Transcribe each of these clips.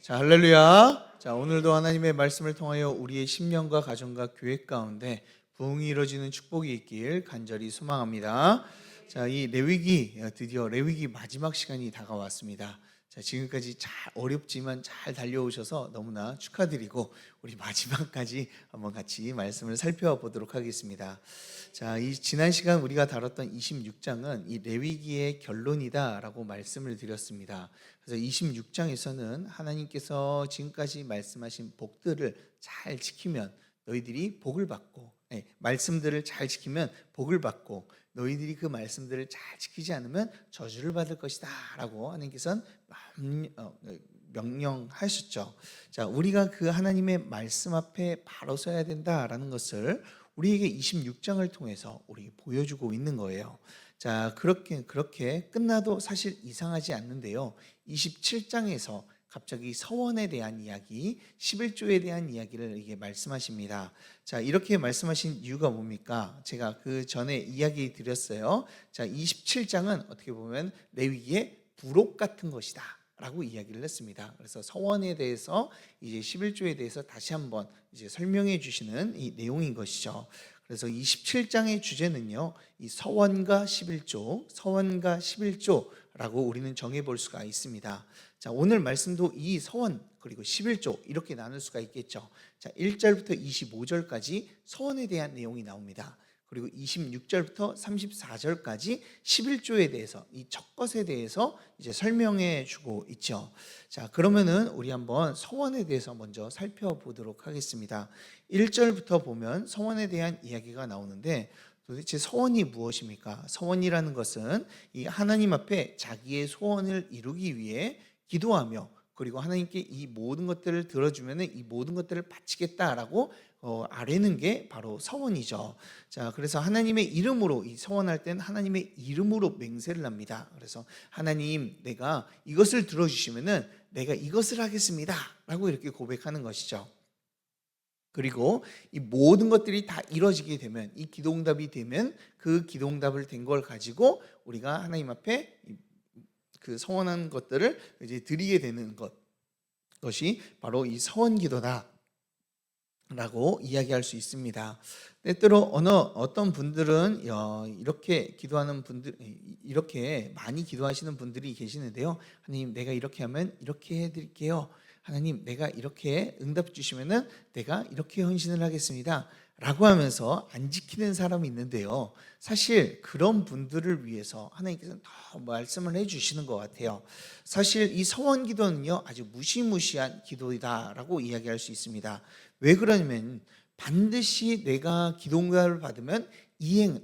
자, 할렐루야. 자, 오늘도 하나님의 말씀을 통하여 우리의 심령과 가정과 교회 가운데 부흥이 이루어지는 축복이 있길 간절히 소망합니다. 자, 이 레위기, 드디어 레위기 마지막 시간이 다가왔습니다. 자, 지금까지 어렵지만 잘 달려오셔서 너무나 축하드리고 우리 마지막까지 한번 같이 말씀을 살펴보도록 하겠습니다. 자, 이 지난 시간 우리가 다뤘던 26장은 이 레위기의 결론이다라고 말씀을 드렸습니다. 그래서 26장에서는 하나님께서 지금까지 말씀하신 복들을 잘 지키면 너희들이 복을 받고, 말씀들을 잘 지키면 복을 받고, 너희들이 그 말씀들을 잘 지키지 않으면 저주를 받을 것이다 라고 하나님께서는 명령하셨죠. 자, 우리가 그 하나님의 말씀 앞에 바로 서야 된다라는 것을 우리에게 26장을 통해서 우리에게 보여주고 있는 거예요. 자, 그렇게 끝나도 사실 이상하지 않는데요. 27장에서 갑자기 서원에 대한 이야기, 11조에 대한 이야기를 이게 말씀하십니다. 자, 이렇게 말씀하신 이유가 뭡니까? 제가 그 전에 이야기 드렸어요. 자, 27장은 어떻게 보면 레위기의 부록 같은 것이다 라고 이야기를 했습니다. 그래서 서원에 대해서 이제 11조에 대해서 다시 한번 이제 설명해 주시는 이 내용인 것이죠. 그래서 27장의 주제는요, 이 서원과 11조라고 우리는 정해 볼 수가 있습니다. 자, 오늘 말씀도 이 서원 그리고 11조 이렇게 나눌 수가 있겠죠. 자, 1절부터 25절까지 서원에 대한 내용이 나옵니다. 그리고 26절부터 34절까지 11조에 대해서, 이 첫 것에 대해서 이제 설명해 주고 있죠. 자, 그러면은 우리 한번 서원에 대해서 먼저 살펴보도록 하겠습니다. 1절부터 보면 서원에 대한 이야기가 나오는데, 도대체 서원이 무엇입니까? 서원이라는 것은 이 하나님 앞에 자기의 소원을 이루기 위해 기도하며, 그리고 하나님께 이 모든 것들을 들어주면 이 모든 것들을 바치겠다라고 아뢰는 게 바로 서원이죠. 자, 그래서 하나님의 이름으로, 이 서원할 때는 하나님의 이름으로 맹세를 합니다. 그래서 하나님, 내가 이것을 들어주시면은 내가 이것을 하겠습니다 라고 이렇게 고백하는 것이죠. 그리고 이 모든 것들이 다 이루어지게 되면, 이 기도응답이 되면 그 기도응답을 된 걸 가지고 우리가 하나님 앞에 그 서원한 것들을 이제 드리게 되는 것이 바로 이 서원 기도다 라고 이야기할 수 있습니다. 때때로 어떤 분들은 이렇게 기도하는 분들, 이렇게 많이 기도하시는 분들이 계시는데요. 하나님, 내가 이렇게 하면 이렇게 해드릴게요. 하나님, 내가 이렇게 응답 주시면은 내가 이렇게 헌신을 하겠습니다 라고 하면서 안 지키는 사람이 있는데요. 사실 그런 분들을 위해서 하나님께서는 더 말씀을 해주시는 것 같아요. 사실 이 서원 기도는요, 아주 무시무시한 기도이다라고 이야기할 수 있습니다. 왜 그러냐면 반드시 내가 기도응답을 받으면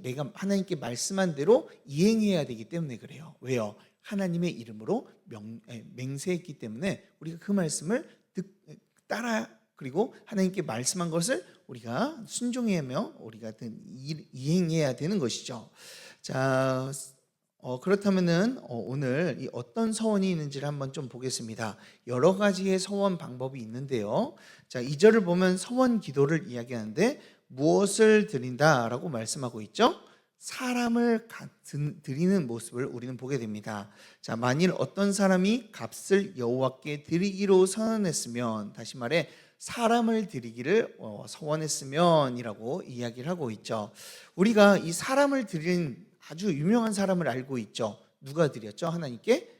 내가 하나님께 말씀한 대로 이행해야 되기 때문에 그래요. 왜요? 하나님의 이름으로 맹세했기 때문에 우리가 그 말씀을 따라, 그리고 하나님께 말씀한 것을 우리가 순종하며 우리가 이행해야 되는 것이죠. 자, 그렇다면은 오늘 이 어떤 서원이 있는지를 한번 좀 보겠습니다. 여러 가지의 서원 방법이 있는데요. 자, 2절을 보면 서원 기도를 이야기하는데 무엇을 드린다라고 말씀하고 있죠? 사람을 드리는 모습을 우리는 보게 됩니다. 자, 만일 어떤 사람이 값을 여호와께 드리기로 선언했으면, 다시 말해 사람을 드리기를 서원했으면이라고 이야기를 하고 있죠. 우리가 이 사람을 드린 아주 유명한 사람을 알고 있죠. 누가 드렸죠? 하나님께?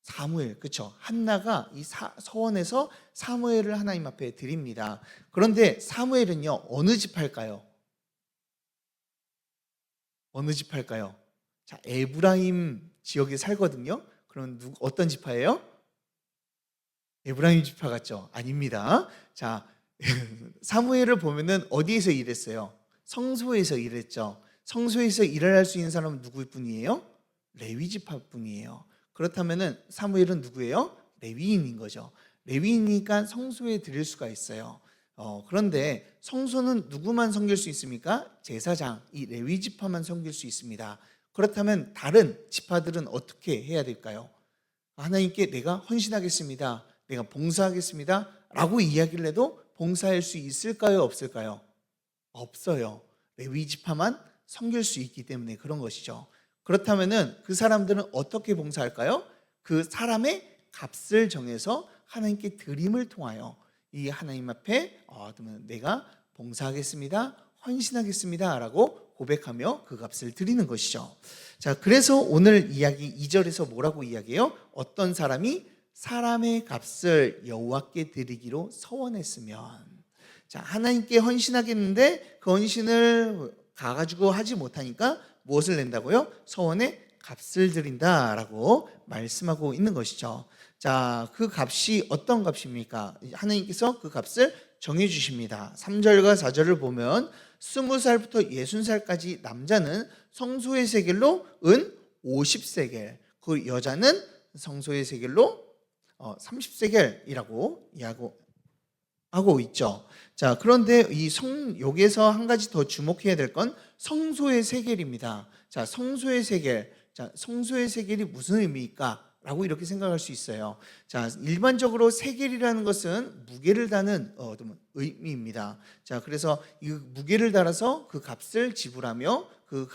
사무엘, 그렇죠? 한나가 이 서원에서 사무엘을 하나님 앞에 드립니다. 그런데 사무엘은요, 어느 지파일까요? 어느 지파일까요? 자, 에브라임 지역에 살거든요. 그럼 어떤 지파예요? 에브라임 지파 같죠? 아닙니다. 자, 사무엘을 보면은 어디에서 일했어요? 성소에서 일했죠. 성소에서 일을 할 수 있는 사람은 누구뿐이에요? 레위 지파뿐이에요. 그렇다면은 사무엘은 누구예요? 레위인인 거죠. 레위인이니까 성소에 드릴 수가 있어요. 그런데 성소는 누구만 섬길 수 있습니까? 제사장, 이 레위 지파만 섬길 수 있습니다. 그렇다면 다른 지파들은 어떻게 해야 될까요? 하나님께 내가 헌신하겠습니다, 내가 봉사하겠습니다 라고 이야기를 해도 봉사할 수 있을까요? 없을까요? 없어요. 레위 지파만 섬길 수 있기 때문에 그런 것이죠. 그렇다면은 그 사람들은 어떻게 봉사할까요? 그 사람의 값을 정해서 하나님께 드림을 통하여 이 하나님 앞에 내가 봉사하겠습니다, 헌신하겠습니다 라고 고백하며 그 값을 드리는 것이죠. 자, 그래서 오늘 이야기 2절에서 뭐라고 이야기해요? 어떤 사람이 사람의 값을 여호와께 드리기로 서원했으면, 자, 하나님께 헌신하겠는데 그 헌신을 가가지고 하지 못하니까 무엇을 낸다고요? 서원의 값을 드린다라고 말씀하고 있는 것이죠. 자, 그 값이 어떤 값입니까? 하나님께서 그 값을 정해주십니다. 3절과 4절을 보면 20살부터 60살까지 남자는 성소의 세겔로 은 50세겔, 그 여자는 성소의 세겔로 30세겔이라고 하고 있죠. 자, 그런데 여기에서 한 가지 더 주목해야 될 건 성소의 세겔입니다. 자, 성소의 세겔. 자, 성소의 세겔이 무슨 의미일까? 라고 이렇게 생각할 수 있어요. 자, 일반적으로 세겔이라는 것은 무게를 다는 의미입니다. 자, 그래서 이 무게를 달아서 그 값을 지불하며 그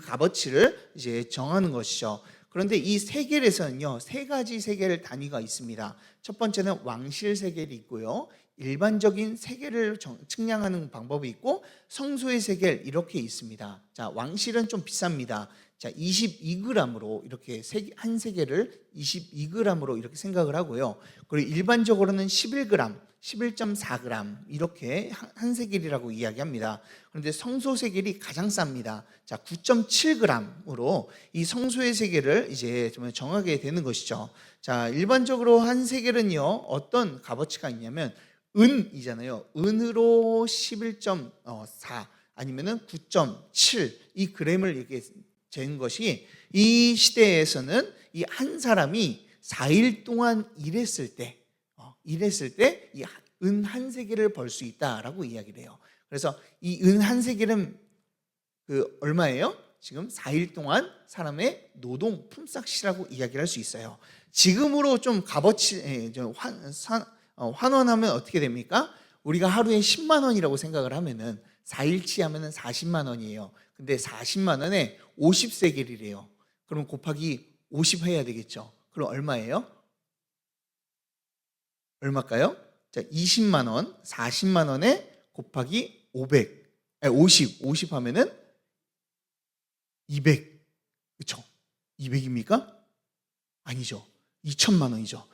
값어치를 이제 정하는 것이죠. 그런데 이 세겔에서는요, 세 가지 세겔 단위가 있습니다. 첫 번째는 왕실 세겔이 있고요, 일반적인 세겔을 측량하는 방법이 있고, 성소의 세겔 이렇게 있습니다. 자, 왕실은 좀 비쌉니다. 자, 22g으로 이렇게 한 세겔을 22g으로 이렇게 생각을 하고요. 그리고 일반적으로는 11g, 11.4g 이렇게 한 세겔이라고 이야기합니다. 그런데 성소 세겔이 가장 쌉니다. 자, 9.7g으로 이 성소의 세겔을 이제 좀 정하게 되는 것이죠. 자, 일반적으로 한 세겔은요, 어떤 값어치가 있냐면 은이잖아요. 은으로 11.4 아니면은 9.7 이 그램을 이렇게 재는 것이, 이 시대에서는 이 한 사람이 4일 동안 일했을 때 이 은 한 세겔을 벌 수 있다라고 이야기를 해요. 그래서 이 은 한 세겔은 그 얼마예요? 지금 4일 동안 사람의 노동 품삯이라고 이야기를 할 수 있어요. 지금으로 좀 값어치 환원하면 어떻게 됩니까? 우리가 하루에 10만 원이라고 생각을 하면은 4일치 하면은 40만 원이에요. 근데 40만 원에 50세겔이래요. 그럼 곱하기 50 해야 되겠죠. 그럼 얼마예요? 얼마일까요? 자, 20만 원, 40만 원에 곱하기 50 하면은 200. 그렇죠? 200입니까? 아니죠. 2천만 원이죠.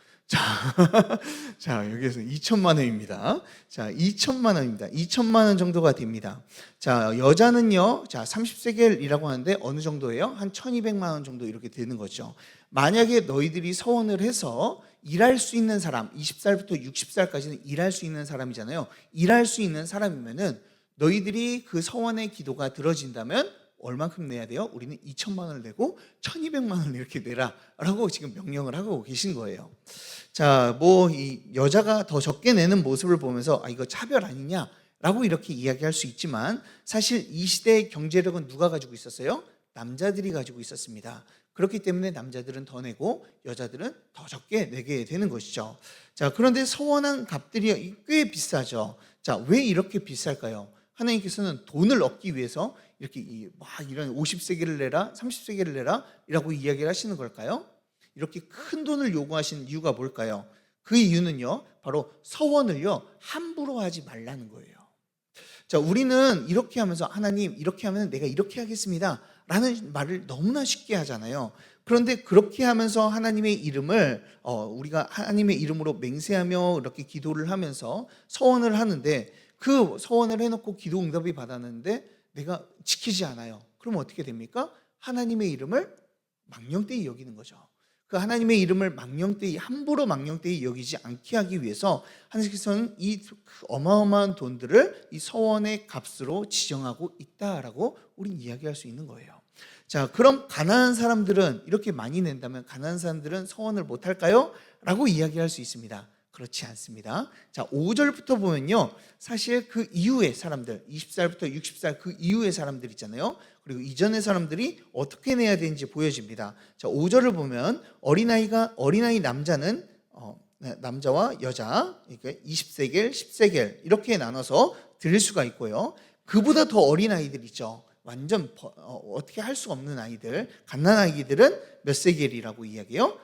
자, 여기에서 2천만 원입니다. 자, 2천만 원입니다. 2천만 원 정도가 됩니다. 자, 여자는요, 자, 30세겔이라고 하는데 어느 정도예요? 한 1200만 원 정도 이렇게 되는 거죠. 만약에 너희들이 서원을 해서 일할 수 있는 사람, 20살부터 60살까지는 일할 수 있는 사람이잖아요. 일할 수 있는 사람이면은 너희들이 그 서원의 기도가 들어진다면 얼만큼 내야 돼요? 우리는 2천만 원을 내고 1200만 원을 이렇게 내라 라고 지금 명령을 하고 계신 거예요. 자, 이 여자가 더 적게 내는 모습을 보면서 이거 차별 아니냐 라고 이렇게 이야기할 수 있지만, 사실 이 시대의 경제력은 누가 가지고 있었어요? 남자들이 가지고 있었습니다. 그렇기 때문에 남자들은 더 내고 여자들은 더 적게 내게 되는 것이죠. 자, 그런데 서원한 값들이 꽤 비싸죠. 자, 왜 이렇게 비쌀까요? 하나님께서는 돈을 얻기 위해서 이렇게 이런 50세겔을 내라, 30세겔을 내라 이라고 이야기를 하시는 걸까요? 이렇게 큰 돈을 요구하신 이유가 뭘까요? 그 이유는요, 바로 서원을요 함부로 하지 말라는 거예요. 자, 우리는 이렇게 하면서 하나님 이렇게 하면 내가 이렇게 하겠습니다 라는 말을 너무나 쉽게 하잖아요. 그런데 그렇게 하면서 하나님의 이름을 우리가 하나님의 이름으로 맹세하며 이렇게 기도를 하면서 서원을 하는데, 그 서원을 해놓고 기도 응답이 받았는데 내가 지키지 않아요. 그럼 어떻게 됩니까? 하나님의 이름을 망령되이 여기는 거죠. 그 하나님의 이름을 함부로 망령되이 여기지 않게 하기 위해서 하나님께서는 이 어마어마한 돈들을 이 서원의 값으로 지정하고 있다라고 우리는 이야기할 수 있는 거예요. 자, 그럼 가난한 사람들은 이렇게 많이 낸다면 가난한 사람들은 서원을 못할까요? 라고 이야기할 수 있습니다. 그렇지 않습니다. 자, 5절부터 보면요, 사실 그 이후의 사람들, 20살부터 60살 그 이후의 사람들 있잖아요. 그리고 이전의 사람들이 어떻게 내야 되는지 보여집니다. 자, 5절을 보면 어린아이 남자는 남자와 여자 20세겔, 10세겔 이렇게 나눠서 드릴 수가 있고요. 그보다 더 어린 아이들 있죠. 완전 어떻게 할 수 없는 아이들, 갓난 아이들은 몇 세겔이라고 이야기해요?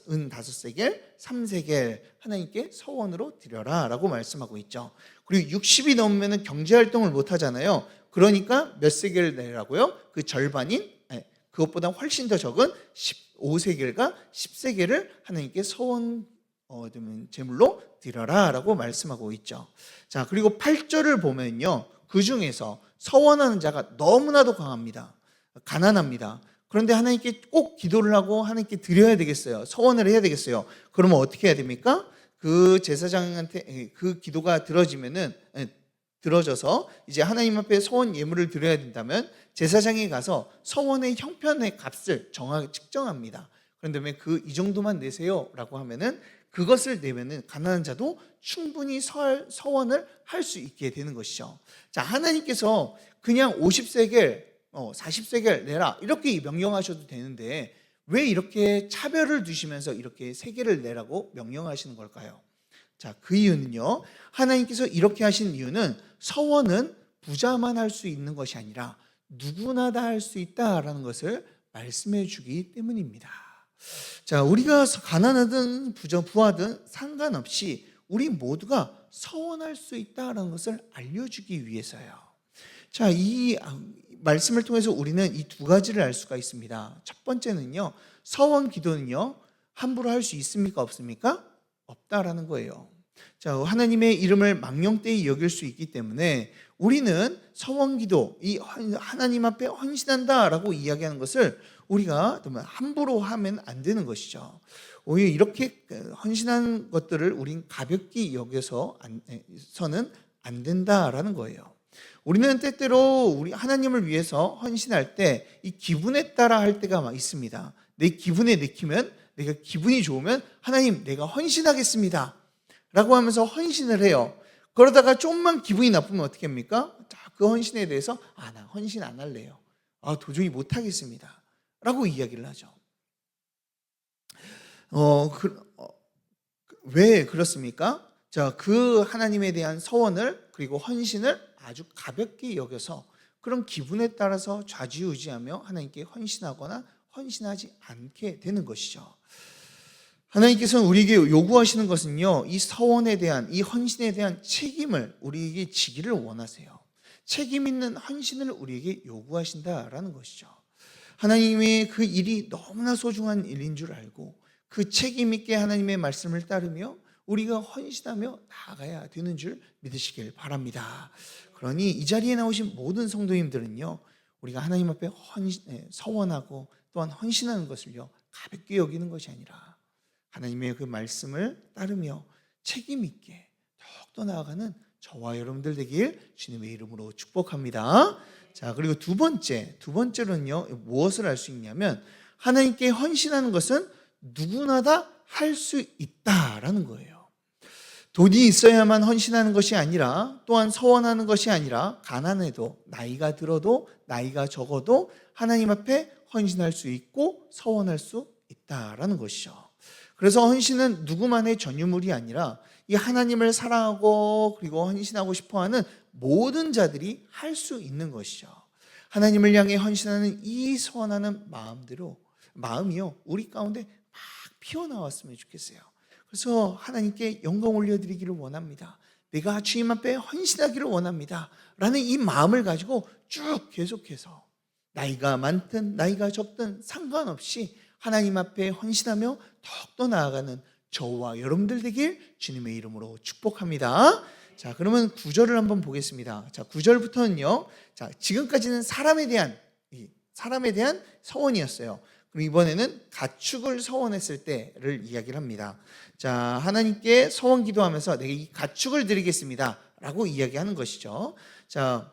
은 5세겔, 3세겔 하나님께 서원으로 드려라 라고 말씀하고 있죠. 그리고 60이 넘으면 경제활동을 못 하잖아요. 그러니까 몇 세겔 내라고요? 그 절반인, 그것보다 훨씬 더 적은 15세겔과 10세겔을 하나님께 서원 제물로 드려라 라고 말씀하고 있죠. 자, 그리고 8절을 보면요, 그 중에서 서원하는 자가 너무나도 강합니다. 가난합니다. 그런데 하나님께 꼭 기도를 하고 하나님께 드려야 되겠어요. 서원을 해야 되겠어요. 그러면 어떻게 해야 됩니까? 그 제사장한테 그 기도가 들어져서 이제 하나님 앞에 서원 예물을 드려야 된다면 제사장이 가서 서원의 형편의 값을 정확히 측정합니다. 그런데 이 정도만 내세요라고 하면은 그것을 내면은 가난한 자도 충분히 서원을 할 수 있게 되는 것이죠. 자, 하나님께서 그냥 50세겔, 40세겔 내라 이렇게 명령하셔도 되는데 왜 이렇게 차별을 두시면서 이렇게 세겔을 내라고 명령하시는 걸까요? 자, 그 이유는요, 하나님께서 이렇게 하신 이유는 서원은 부자만 할 수 있는 것이 아니라 누구나 다 할 수 있다라는 것을 말씀해 주기 때문입니다. 자, 우리가 가난하든 부하든 상관없이 우리 모두가 서원할 수 있다라는 것을 알려주기 위해서요. 자, 이 말씀을 통해서 우리는 이 두 가지를 알 수가 있습니다. 첫 번째는요, 서원 기도는요, 함부로 할 수 있습니까? 없습니까? 없다라는 거예요. 자, 하나님의 이름을 망령되이 여길 수 있기 때문에 우리는 서원 기도, 이 하나님 앞에 헌신한다라고 이야기하는 것을 우리가 함부로 하면 안 되는 것이죠. 오히려 이렇게 헌신한 것들을 우린 가볍게 여겨서는 안 된다라는 거예요. 우리는 때때로 우리 하나님을 위해서 헌신할 때 이 기분에 따라 할 때가 있습니다. 내 기분에 내키면, 내가 기분이 좋으면 하나님 내가 헌신하겠습니다 라고 하면서 헌신을 해요. 그러다가 좀만 기분이 나쁘면 어떻게 합니까? 그 헌신에 대해서 나 헌신 안 할래요. 도저히 못 하겠습니다 라고 이야기를 하죠. 왜 그렇습니까? 자, 그 하나님에 대한 서원을 그리고 헌신을 아주 가볍게 여겨서 그런 기분에 따라서 좌지우지하며 하나님께 헌신하거나 헌신하지 않게 되는 것이죠. 하나님께서는 우리에게 요구하시는 것은요, 이 서원에 대한, 이 헌신에 대한 책임을 우리에게 지기를 원하세요. 책임 있는 헌신을 우리에게 요구하신다라는 것이죠. 하나님의 그 일이 너무나 소중한 일인 줄 알고 그 책임 있게 하나님의 말씀을 따르며 우리가 헌신하며 나아가야 되는 줄 믿으시길 바랍니다. 그러니 이 자리에 나오신 모든 성도님들은요, 우리가 하나님 앞에 서원하고 또한 헌신하는 것을요, 가볍게 여기는 것이 아니라 하나님의 그 말씀을 따르며 책임 있게 더욱더 나아가는 저와 여러분들 되길 주님의 이름으로 축복합니다. 자, 그리고 두 번째로는요, 무엇을 알 수 있냐면 하나님께 헌신하는 것은 누구나 다 할 수 있다라는 거예요. 돈이 있어야만 헌신하는 것이 아니라, 또한 서원하는 것이 아니라, 가난해도 나이가 들어도 나이가 적어도 하나님 앞에 헌신할 수 있고 서원할 수 있다라는 것이죠. 그래서 헌신은 누구만의 전유물이 아니라 이 하나님을 사랑하고 그리고 헌신하고 싶어하는 모든 자들이 할 수 있는 것이죠. 하나님을 향해 헌신하는 이 서원하는 마음이요, 우리 가운데 막 피어나왔으면 좋겠어요. 그래서 하나님께 영광 올려드리기를 원합니다. 내가 주님 앞에 헌신하기를 원합니다 라는 이 마음을 가지고 쭉 계속해서 나이가 많든 나이가 적든 상관없이 하나님 앞에 헌신하며 더욱더 나아가는 저와 여러분들 되길 주님의 이름으로 축복합니다. 자, 그러면 9절을 한번 보겠습니다. 자, 9절부터는요, 자, 지금까지는 사람에 대한 서원이었어요. 그럼 이번에는 가축을 서원했을 때를 이야기를 합니다. 자, 하나님께 서원 기도하면서 내가 이 가축을 드리겠습니다 라고 이야기하는 것이죠. 자,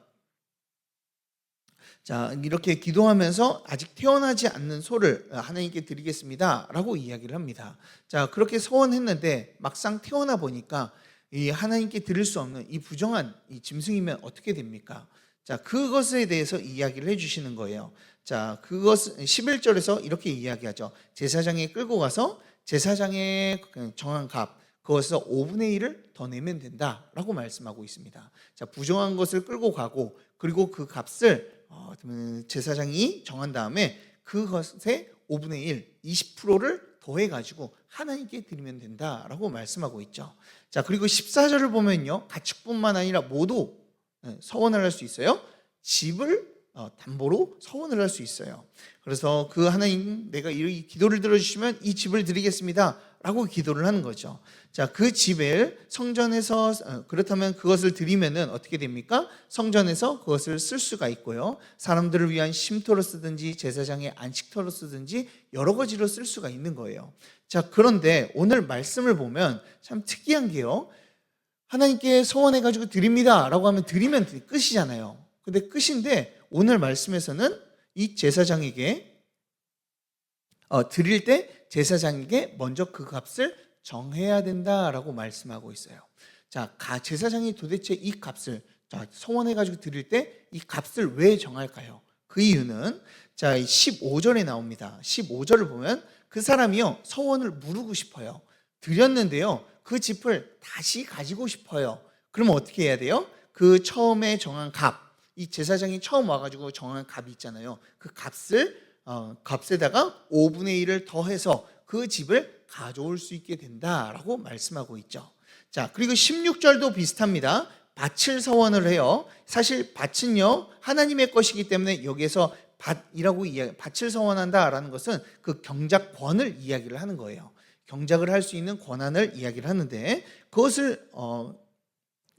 이렇게 기도하면서 아직 태어나지 않는 소를 하나님께 드리겠습니다 라고 이야기를 합니다. 자, 그렇게 서원했는데 막상 태어나 보니까 이 하나님께 드릴 수 없는 이 부정한 이 짐승이면 어떻게 됩니까? 자, 그것에 대해서 이야기를 해주시는 거예요. 자, 그것 11절에서 이렇게 이야기하죠. 제사장에 끌고 가서 제사장의 정한 값, 그것에서 5분의 1을 더 내면 된다라고 말씀하고 있습니다. 자, 부정한 것을 끌고 가고 그리고 그 값을 제사장이 정한 다음에 그것의 5분의 1, 20%를 더해가지고 하나님께 드리면 된다라고 말씀하고 있죠. 자, 그리고 14절을 보면요, 가축뿐만 아니라 모두 서원을 할 수 있어요. 집을 담보로 서원을 할 수 있어요. 그래서 그 하나님, 내가 이 기도를 들어주시면 이 집을 드리겠습니다 라고 기도를 하는 거죠. 자, 그 집을 성전에서 그렇다면 그것을 드리면은 어떻게 됩니까? 성전에서 그것을 쓸 수가 있고요, 사람들을 위한 쉼터로 쓰든지 제사장의 안식터로 쓰든지 여러 가지로 쓸 수가 있는 거예요. 자, 그런데 오늘 말씀을 보면 참 특이한 게요, 하나님께 소원해가지고 드립니다 라고 하면 드리면 끝이잖아요. 근데 끝인데 오늘 말씀에서는 이 제사장에게 드릴 때 제사장에게 먼저 그 값을 정해야 된다라고 말씀하고 있어요. 자, 제사장이 도대체 이 값을 소원해가지고 드릴 때 이 값을 왜 정할까요? 그 이유는 자, 15절에 나옵니다. 15절을 보면 그 사람이요, 소원을 무르고 싶어요. 드렸는데요, 그 집을 다시 가지고 싶어요. 그러면 어떻게 해야 돼요? 그 처음에 정한 값, 이 제사장이 처음 와가지고 정한 값이 있잖아요. 그 값에다가 5분의 1을 더해서 그 집을 가져올 수 있게 된다라고 말씀하고 있죠. 자, 그리고 16절도 비슷합니다. 밭을 서원을 해요. 사실 밭은요, 하나님의 것이기 때문에 여기에서 밭을 서원한다라는 것은 그 경작권을 이야기를 하는 거예요. 경작을 할 수 있는 권한을 이야기를 하는데, 그것을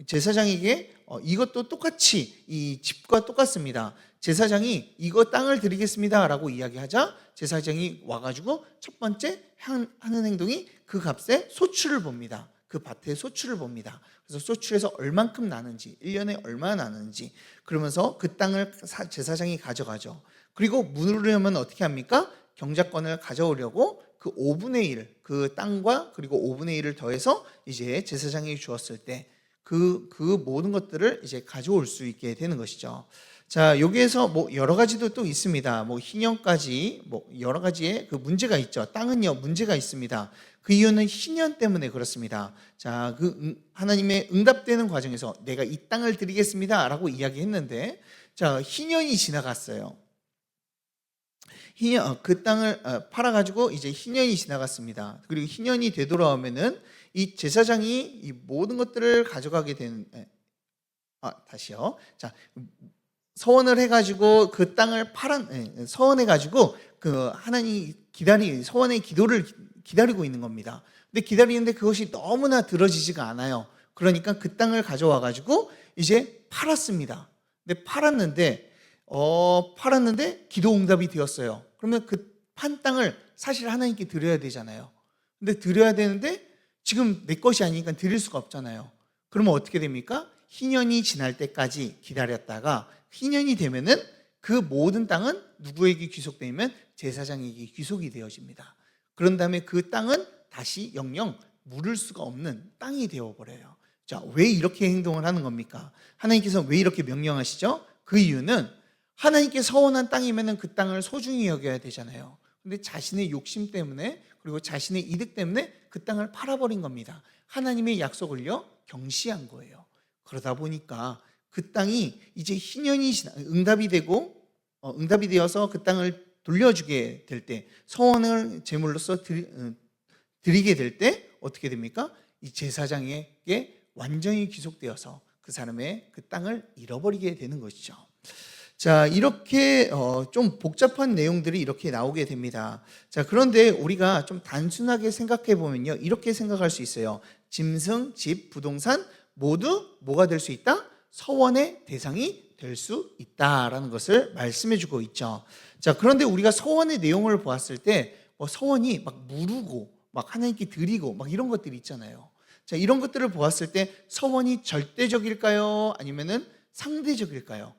제사장에게 이것도 똑같이 이 집과 똑같습니다. 제사장이 이거 땅을 드리겠습니다 라고 이야기하자 제사장이 와가지고 첫 번째 하는 행동이 그 값의 소출을 봅니다. 그 밭의 소출을 봅니다. 그래서 소출에서 얼만큼 나는지, 1년에 얼마나 나는지, 그러면서 그 땅을 제사장이 가져가죠. 그리고 물으려면 어떻게 합니까? 경작권을 가져오려고 그 5분의 1, 그 땅과 그리고 5분의 1을 더해서 이제 제사장이 주었을 때 그 모든 것들을 이제 가져올 수 있게 되는 것이죠. 자, 여기에서 뭐 여러 가지도 또 있습니다. 뭐 희년까지 뭐 여러 가지의 그 문제가 있죠. 땅은요, 문제가 있습니다. 그 이유는 희년 때문에 그렇습니다. 자, 하나님의 응답되는 과정에서 내가 이 땅을 드리겠습니다라고 이야기했는데, 자, 희년이 지나갔어요. 그 땅을 팔아가지고 이제 희년이 지나갔습니다. 그리고 희년이 되돌아오면은 이 제사장이 이 모든 것들을 가져가게 되는, 다시요. 자, 서원을 해가지고 그 땅을 서원해가지고 그 하나님 서원의 기도를 기다리고 있는 겁니다. 근데 기다리는데 그것이 너무나 들어지지가 않아요. 그러니까 그 땅을 가져와가지고 이제 팔았습니다. 근데 팔았는데 기도 응답이 되었어요. 그러면 그 판 땅을 사실 하나님께 드려야 되잖아요. 근데 드려야 되는데 지금 내 것이 아니니까 드릴 수가 없잖아요. 그러면 어떻게 됩니까? 희년이 지날 때까지 기다렸다가 희년이 되면은 그 모든 땅은 누구에게 귀속되면 제사장에게 귀속이 되어집니다. 그런 다음에 그 땅은 다시 영영 물을 수가 없는 땅이 되어버려요. 자, 왜 이렇게 행동을 하는 겁니까? 하나님께서 왜 이렇게 명령하시죠? 그 이유는 하나님께 서원한 땅이면 그 땅을 소중히 여겨야 되잖아요. 근데 자신의 욕심 때문에 그리고 자신의 이득 때문에 그 땅을 팔아버린 겁니다. 하나님의 약속을요, 경시한 거예요. 그러다 보니까 그 땅이 이제 희년이 응답이 되어서 그 땅을 돌려주게 될 때, 서원을 제물로서 드리게 될 때 어떻게 됩니까? 이 제사장에게 완전히 귀속되어서 그 사람의 그 땅을 잃어버리게 되는 것이죠. 자, 이렇게 좀 복잡한 내용들이 이렇게 나오게 됩니다. 자, 그런데 우리가 좀 단순하게 생각해 보면요, 이렇게 생각할 수 있어요. 짐승, 집, 부동산 모두 뭐가 될 수 있다? 서원의 대상이 될 수 있다라는 것을 말씀해 주고 있죠. 자, 그런데 우리가 서원의 내용을 보았을 때 서원이 막 무르고 막 하나님께 드리고 막 이런 것들이 있잖아요. 자, 이런 것들을 보았을 때 서원이 절대적일까요? 아니면은 상대적일까요?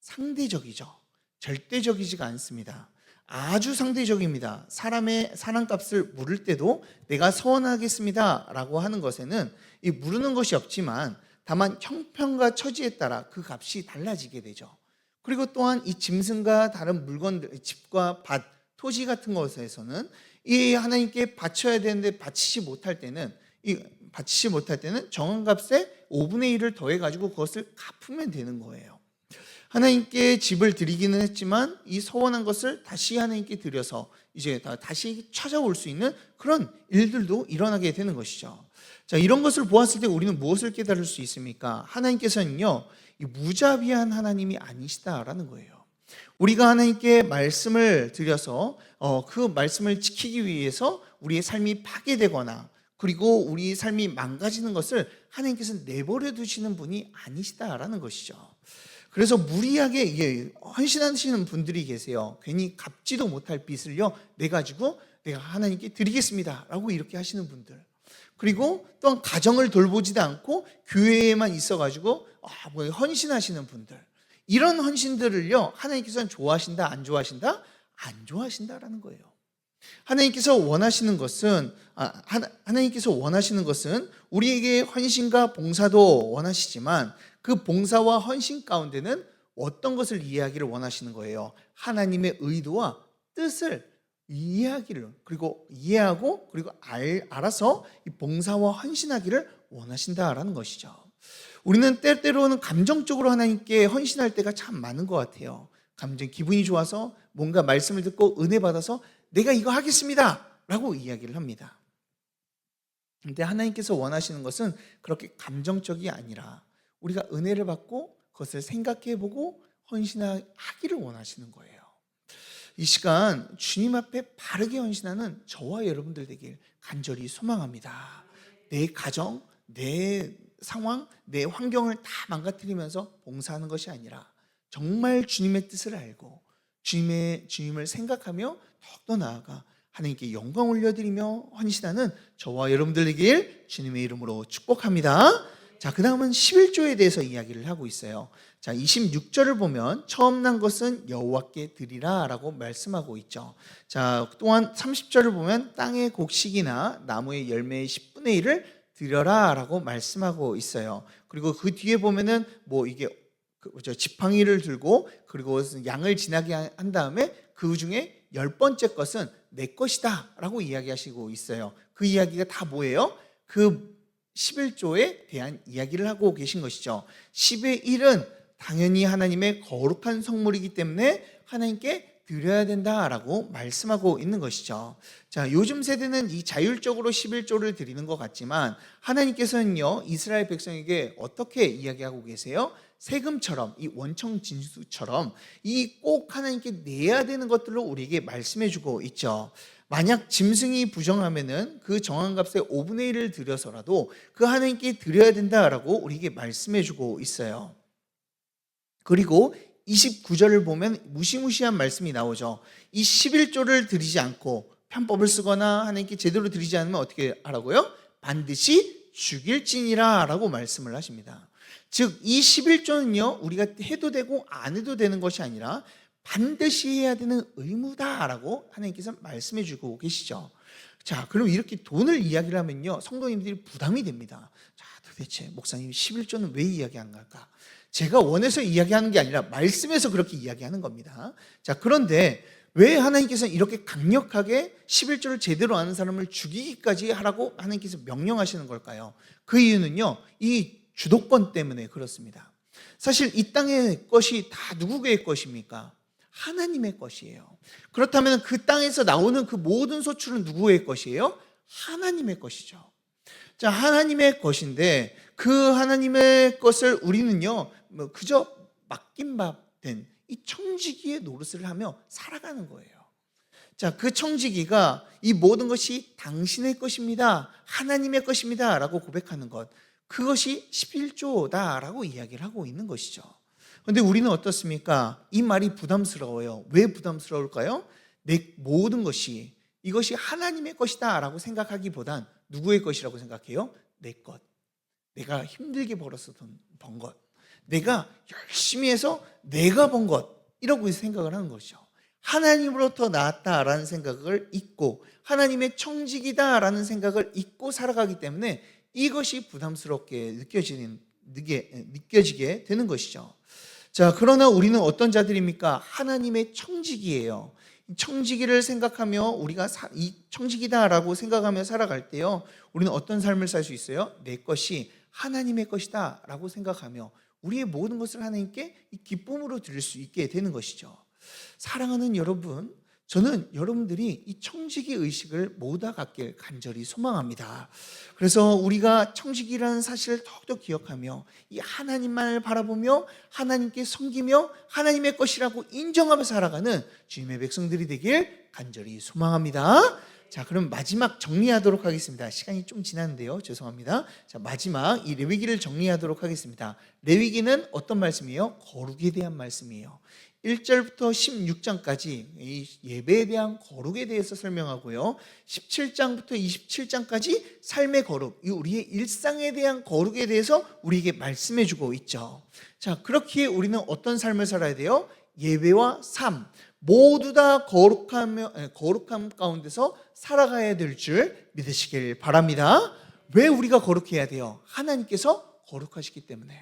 상대적이죠. 절대적이지가 않습니다. 아주 상대적입니다. 사람의 사랑값을 물을 때도 내가 서원하겠습니다 라고 하는 것에는 이 물으는 것이 없지만 다만 형편과 처지에 따라 그 값이 달라지게 되죠. 그리고 또한 이 짐승과 다른 물건들, 집과 밭, 토지 같은 것에서는 이 하나님께 바쳐야 되는데 바치지 못할 때는 정한 값에 5분의 1을 더해가지고 그것을 갚으면 되는 거예요. 하나님께 집을 드리기는 했지만 이 서원한 것을 다시 하나님께 드려서 이제 다시 찾아올 수 있는 그런 일들도 일어나게 되는 것이죠. 자, 이런 것을 보았을 때 우리는 무엇을 깨달을 수 있습니까? 하나님께서는요, 이 무자비한 하나님이 아니시다라는 거예요. 우리가 하나님께 말씀을 드려서 그 말씀을 지키기 위해서 우리의 삶이 파괴되거나 그리고 우리 삶이 망가지는 것을 하나님께서 내버려 두시는 분이 아니시다라는 것이죠. 그래서 무리하게 헌신하시는 분들이 계세요. 괜히 갚지도 못할 빚을요 내가지고 내가 하나님께 드리겠습니다 라고 이렇게 하시는 분들, 그리고 또한 가정을 돌보지도 않고 교회에만 있어가지고 헌신하시는 분들, 이런 헌신들을요 하나님께서는 좋아하신다 안 좋아하신다? 안 좋아하신다라는 거예요. 하나님께서 원하시는 것은 우리에게 헌신과 봉사도 원하시지만 그 봉사와 헌신 가운데는 어떤 것을 이해하기를 원하시는 거예요? 하나님의 의도와 뜻을 이해하고 그리고 알아서 이 봉사와 헌신하기를 원하신다라는 것이죠. 우리는 때때로는 감정적으로 하나님께 헌신할 때가 참 많은 것 같아요. 기분이 좋아서 뭔가 말씀을 듣고 은혜 받아서 내가 이거 하겠습니다 라고 이야기를 합니다. 그런데 하나님께서 원하시는 것은 그렇게 감정적이 아니라 우리가 은혜를 받고 그것을 생각해보고 헌신하기를 원하시는 거예요. 이 시간 주님 앞에 바르게 헌신하는 저와 여러분들 되길 간절히 소망합니다. 내 가정, 내 상황, 내 환경을 다 망가뜨리면서 봉사하는 것이 아니라 정말 주님의 뜻을 알고 주님을 생각하며 더욱더 나아가 하나님께 영광 올려드리며 헌신하는 저와 여러분들 되길 주님의 이름으로 축복합니다. 자, 그 다음은 11조에 대해서 이야기를 하고 있어요. 자, 26절을 보면 처음 난 것은 여호와께 드리라 라고 말씀하고 있죠. 자, 또한 30절을 보면 땅의 곡식이나 나무의 열매의 10분의 1을 드려라 라고 말씀하고 있어요. 그리고 그 뒤에 보면은 이게 지팡이를 들고 그리고 양을 지나게 한 다음에 그 중에 10번째 것은 내 것이다 라고 이야기하시고 있어요. 그 이야기가 다 뭐예요? 그 11조에 대한 이야기를 하고 계신 것이죠. 10의 1은 당연히 하나님의 거룩한 성물이기 때문에 하나님께 드려야 된다라고 말씀하고 있는 것이죠. 자, 요즘 세대는 이 자율적으로 11조를 드리는 것 같지만 하나님께서는요 이스라엘 백성에게 어떻게 이야기하고 계세요? 세금처럼, 이 원청 진수처럼 이 꼭 하나님께 내야 되는 것들로 우리에게 말씀해 주고 있죠. 만약 짐승이 부정하면은 그 정한 값의 5분의 1을 드려서라도 그 하나님께 드려야 된다라고 우리에게 말씀해 주고 있어요. 그리고 29절을 보면 무시무시한 말씀이 나오죠. 이 11조를 드리지 않고 편법을 쓰거나 하나님께 제대로 드리지 않으면 어떻게 하라고요? 반드시 죽일지니라 라고 말씀을 하십니다. 즉 이 11조는요 우리가 해도 되고 안 해도 되는 것이 아니라 반드시 해야 되는 의무다라고 하나님께서 말씀해 주고 계시죠. 자, 그럼 이렇게 돈을 이야기를 하면요 성도님들이 부담이 됩니다. 자, 도대체 목사님이 11조는 왜 이야기하는 걸까? 제가 원해서 이야기하는 게 아니라 말씀에서 그렇게 이야기하는 겁니다. 자, 그런데 왜 하나님께서는 이렇게 강력하게 11조를 제대로 아는 사람을 죽이기까지 하라고 하나님께서 명령하시는 걸까요? 그 이유는요 이 주도권 때문에 그렇습니다. 사실 이 땅의 것이 다 누구의 것입니까? 하나님의 것이에요. 그렇다면 그 땅에서 나오는 그 모든 소출은 누구의 것이에요? 하나님의 것이죠. 자, 하나님의 것인데 그 하나님의 것을 우리는요 그저 맡긴 바 된 이 청지기의 노릇을 하며 살아가는 거예요. 자, 그 청지기가 이 모든 것이 당신의 것입니다, 하나님의 것입니다 라고 고백하는 것, 그것이 11조다라고 이야기를 하고 있는 것이죠. 그런데 우리는 어떻습니까? 이 말이 부담스러워요. 왜 부담스러울까요? 내 모든 것이 이것이 하나님의 것이다 라고 생각하기보단 누구의 것이라고 생각해요? 내 것, 내가 힘들게 벌어서 번 것, 내가 열심히 해서 내가 번 것, 이라고 생각을 하는 것이죠. 하나님으로부터 나왔다라는 생각을 잊고 하나님의 청지기다라는 생각을 잊고 살아가기 때문에 이것이 부담스럽게 느껴지게 되는 것이죠. 자, 그러나 우리는 어떤 자들입니까? 하나님의 청지기예요. 청지기를 생각하며 우리가 이 청지기다라고 생각하며 살아갈 때요 우리는 어떤 삶을 살 수 있어요? 내 것이 하나님의 것이다 라고 생각하며 우리의 모든 것을 하나님께 이 기쁨으로 드릴 수 있게 되는 것이죠. 사랑하는 여러분, 저는 여러분들이 이 청지기 의식을 모두 갖길 간절히 소망합니다. 그래서 우리가 청지기라는 사실을 더욱더 기억하며 이 하나님만을 바라보며 하나님께 섬기며 하나님의 것이라고 인정하며 살아가는 주님의 백성들이 되길 간절히 소망합니다. 자, 그럼 마지막 정리하도록 하겠습니다. 시간이 좀 지났는데요. 죄송합니다. 자, 마지막 이 레위기를 정리하도록 하겠습니다. 레위기는 어떤 말씀이에요? 거룩에 대한 말씀이에요. 1절부터 16장까지 이 예배에 대한 거룩에 대해서 설명하고요. 17장부터 27장까지 삶의 거룩, 우리의 일상에 대한 거룩에 대해서 우리에게 말씀해 주고 있죠. 자, 그렇기에 우리는 어떤 삶을 살아야 돼요? 예배와 삶 모두 다 거룩함 가운데서 살아가야 될 줄 믿으시길 바랍니다. 왜 우리가 거룩해야 돼요? 하나님께서 거룩하시기 때문에,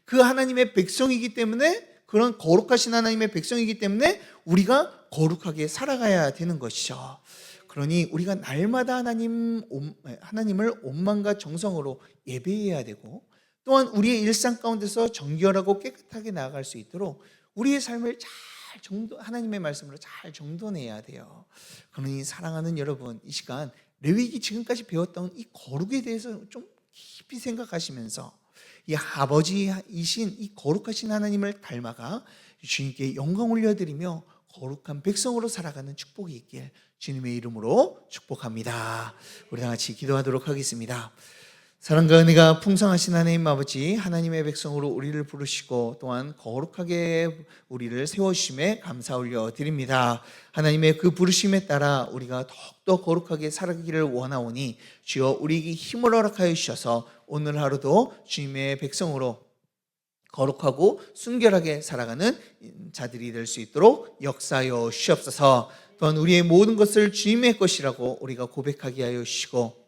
그 하나님의 백성이기 때문에, 그런 거룩하신 하나님의 백성이기 때문에 우리가 거룩하게 살아가야 되는 것이죠. 그러니 우리가 날마다 하나님을 온마음과 정성으로 예배해야 되고, 또한 우리의 일상 가운데서 정결하고 깨끗하게 나아갈 수 있도록 우리의 삶을 하나님의 말씀으로 잘 정돈해야 돼요. 그러니 사랑하는 여러분, 이 시간 레위기 지금까지 배웠던 이 거룩에 대해서 좀 깊이 생각하시면서 이 아버지이신 이 거룩하신 하나님을 닮아가 주님께 영광 올려드리며 거룩한 백성으로 살아가는 축복이 있길 주님의 이름으로 축복합니다. 우리 다 같이 기도하도록 하겠습니다. 사랑과 은혜가 풍성하신 하나님 아버지, 하나님의 백성으로 우리를 부르시고 또한 거룩하게 우리를 세워주심에 감사 올려드립니다. 하나님의 그 부르심에 따라 우리가 더욱더 거룩하게 살아가기를 원하오니 주여 우리에게 힘을 허락하여 주셔서 오늘 하루도 주님의 백성으로 거룩하고 순결하게 살아가는 자들이 될 수 있도록 역사하여 주시옵소서. 또한 우리의 모든 것을 주님의 것이라고 우리가 고백하게 하여 주시고,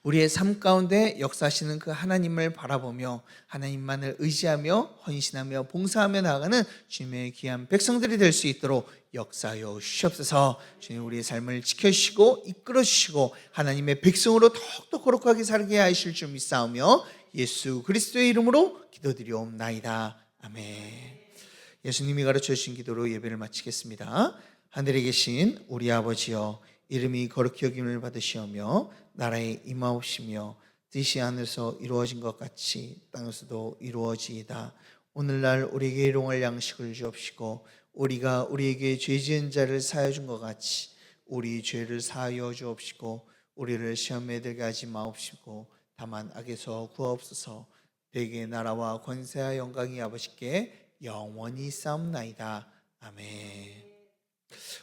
우리의 삶 가운데 역사하시는 그 하나님을 바라보며 하나님만을 의지하며 헌신하며 봉사하며 나아가는 주님의 귀한 백성들이 될 수 있도록 역사하여 주시옵소서. 주님, 우리의 삶을 지켜주시고 이끌어주시고 하나님의 백성으로 더욱더 거룩하게 살게 하실 줄 믿사오며 예수 그리스도의 이름으로 기도드리옵나이다. 아멘. 예수님이 가르쳐 주신 기도로 예배를 마치겠습니다. 하늘에 계신 우리 아버지여, 이름이 거룩히 여김을 받으시오며 나라에 임하옵시며 뜻이 하늘에서 이루어진 것 같이 땅에서도 이루어지이다. 오늘날 우리에게 일용할 양식을 주옵시고 우리가 우리에게 죄 지은 자를 사하여 준 것 같이 우리 죄를 사하여 주옵시고 우리를 시험에 들게 하지 마옵시고 다만 악에서 구하옵소서. 대개 나라와 권세와 영광이 아버지께 영원히 싸움나이다. 아멘.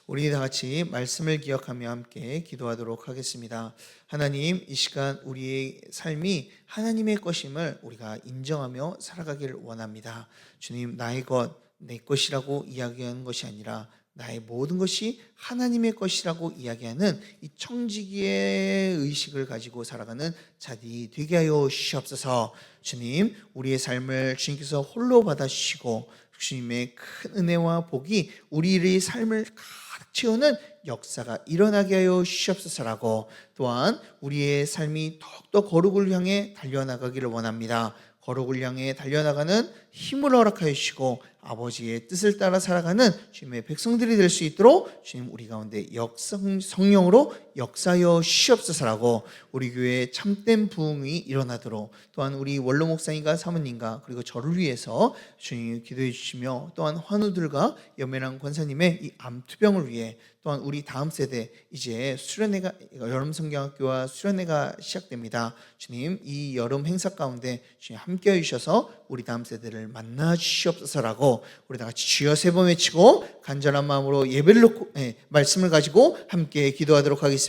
우리 다 같이 말씀을 기억하며 함께 기도하도록 하겠습니다. 하나님, 이 시간 우리의 삶이 하나님의 것임을 우리가 인정하며 살아가기를 원합니다. 주님, 나의 것, 내 것이라고 이야기하는 것이 아니라 나의 모든 것이 하나님의 것이라고 이야기하는 이 청지기의 의식을 가지고 살아가는 자들이 되게 하여 주시옵소서. 주님, 우리의 삶을 주님께서 홀로 받아주시고 주님의 큰 은혜와 복이 우리의 삶을 가득 채우는 역사가 일어나게 하여 주시옵소서라고, 또한 우리의 삶이 더욱더 거룩을 향해 달려나가기를 원합니다. 거룩을 향해 달려나가는 힘을 허락하여 주시고 아버지의 뜻을 따라 살아가는 주님의 백성들이 될 수 있도록 주님 우리 가운데 성령으로 역사하여 주시옵소서라고, 우리 교회에 참된 부흥이 일어나도록 또한 우리 원로 목사님과 사모님과 그리고 저를 위해서 주님 기도해 주시며, 또한 환우들과 연매랑 권사님의 이 암투병을 위해, 또한 우리 다음 세대 이제 수련회가 여름성경학교와 수련회가 시작됩니다. 주님, 이 여름 행사 가운데 주님 함께해 주셔서 우리 다음 세대를 만나 주시옵소서라고, 우리 다 같이 주여 세 번 외치고 간절한 마음으로 예배를 놓고 말씀을 가지고 함께 기도하도록 하겠습니다.